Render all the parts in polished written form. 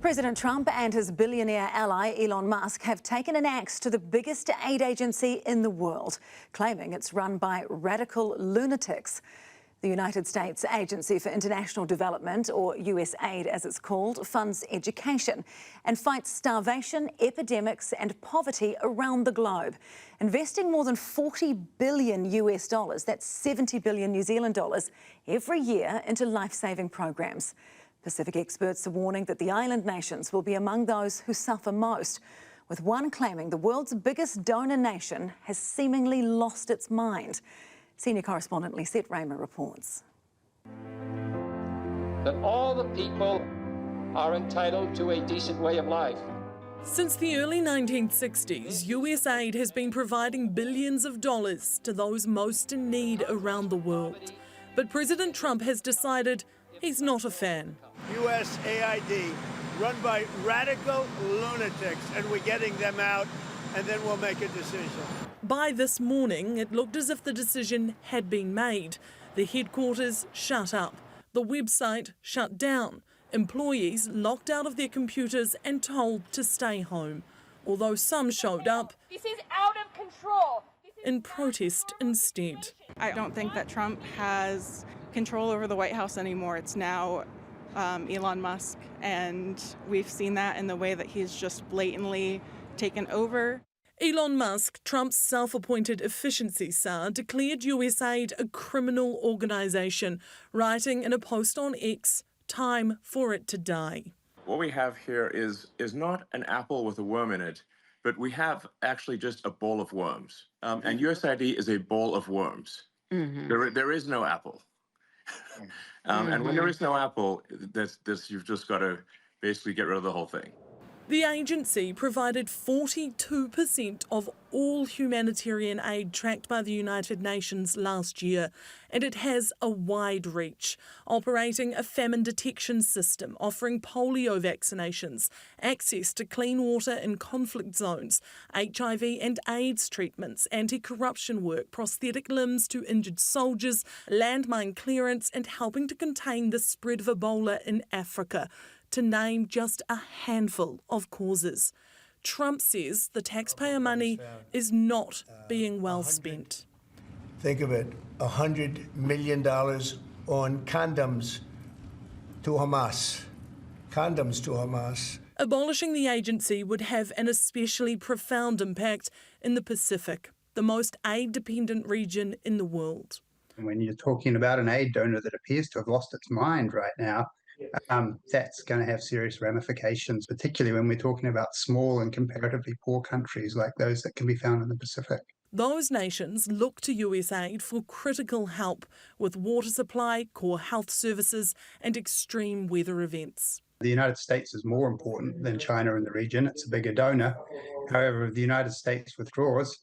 President Trump and his billionaire ally Elon Musk have taken an axe to the biggest aid agency in the world, claiming it's run by radical lunatics. The United States Agency for International Development, or USAID as it's called, funds education and fights starvation, epidemics and poverty around the globe, investing more than 40 billion US dollars, that's 70 billion New Zealand dollars, every year into life-saving programs. Pacific experts are warning that the island nations will be among those who suffer most, with one claiming the world's biggest donor nation has seemingly lost its mind. Senior correspondent Lisette Raymer reports. That all the people are entitled to a decent way of life. Since the early 1960s, USAID has been providing billions of dollars to those most in need around the world. But President Trump has decided he's not a fan. USAID, run by radical lunatics, and we're getting them out, and then we'll make a decision. By this morning, it looked as if the decision had been made. The headquarters shut up, the website shut down, employees locked out of their computers and told to stay home. Although some showed up This is out of control. in protest instead. I don't think that Trump has control over the White House anymore. It's now Elon Musk, and we've seen that in the way that he's just blatantly taken over. Elon Musk, Trump's self-appointed efficiency czar, declared USAID a criminal organisation, writing in a post on X, "Time for it to die." What we have here is not an apple with a worm in it, but we have actually just a bowl of worms. And USAID is a bowl of worms. There is no apple. And when there is no apple, you've just got to basically get rid of the whole thing. The agency provided 42% of all humanitarian aid tracked by the United Nations last year, and it has a wide reach, operating a famine detection system, offering polio vaccinations, access to clean water in conflict zones, HIV and AIDS treatments, anti-corruption work, prosthetic limbs to injured soldiers, landmine clearance, and helping to contain the spread of Ebola in Africa, to name just a handful of causes. Trump says the taxpayer money is not being well spent. Think of it, $100 million on condoms to Hamas. Condoms to Hamas. Abolishing the agency would have an especially profound impact in the Pacific, the most aid-dependent region in the world. When you're talking about an aid donor that appears to have lost its mind right now, that's going to have serious ramifications, particularly when we're talking about small and comparatively poor countries like those that can be found in the Pacific. Those nations look to USAID for critical help with water supply, core health services and extreme weather events. The United States is more important than China in the region. It's a bigger donor. However, if the United States withdraws,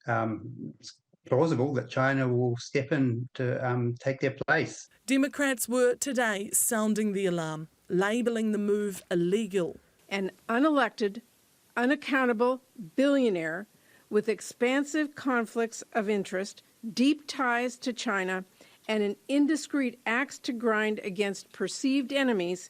it's plausible that China will step in to take their place. Democrats were today sounding the alarm, labelling the move illegal. An unelected, unaccountable billionaire with expansive conflicts of interest, deep ties to China, and an indiscreet axe to grind against perceived enemies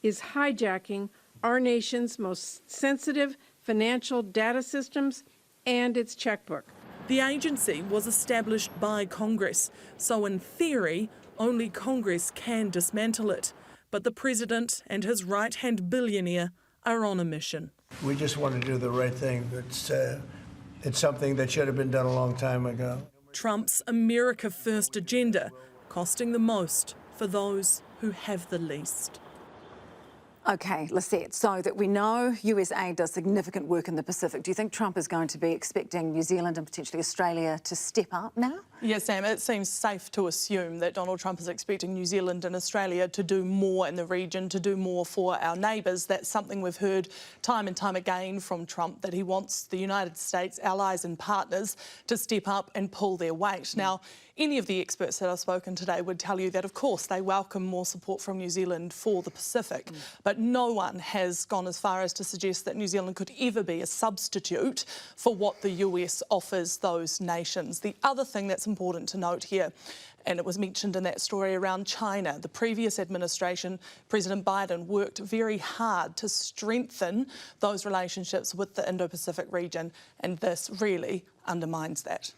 is hijacking our nation's most sensitive financial data systems and its checkbook. The agency was established by Congress, so in theory, only Congress can dismantle it. But the president and his right-hand billionaire are on a mission. We just want to do the right thing. It's something that should have been done a long time ago. Trump's America First agenda costing the most for those who have the least. OK, Lisette, so that we know USAID does significant work in the Pacific. Do you think Trump is going to be expecting New Zealand and potentially Australia to step up now? Yes, Sam, it seems safe to assume that Donald Trump is expecting New Zealand and Australia to do more in the region, to do more for our neighbours. That's something we've heard time and time again from Trump, that he wants the United States, allies and partners to step up and pull their weight. Now, any of the experts that I've spoken today would tell you that, of course, they welcome more support from New Zealand for the Pacific, but no one has gone as far as to suggest that New Zealand could ever be a substitute for what the US offers those nations. The other thing that's important to note here And it was mentioned in that story around China. The previous administration, President Biden, worked very hard to strengthen those relationships with the Indo-Pacific region, and this really undermines that.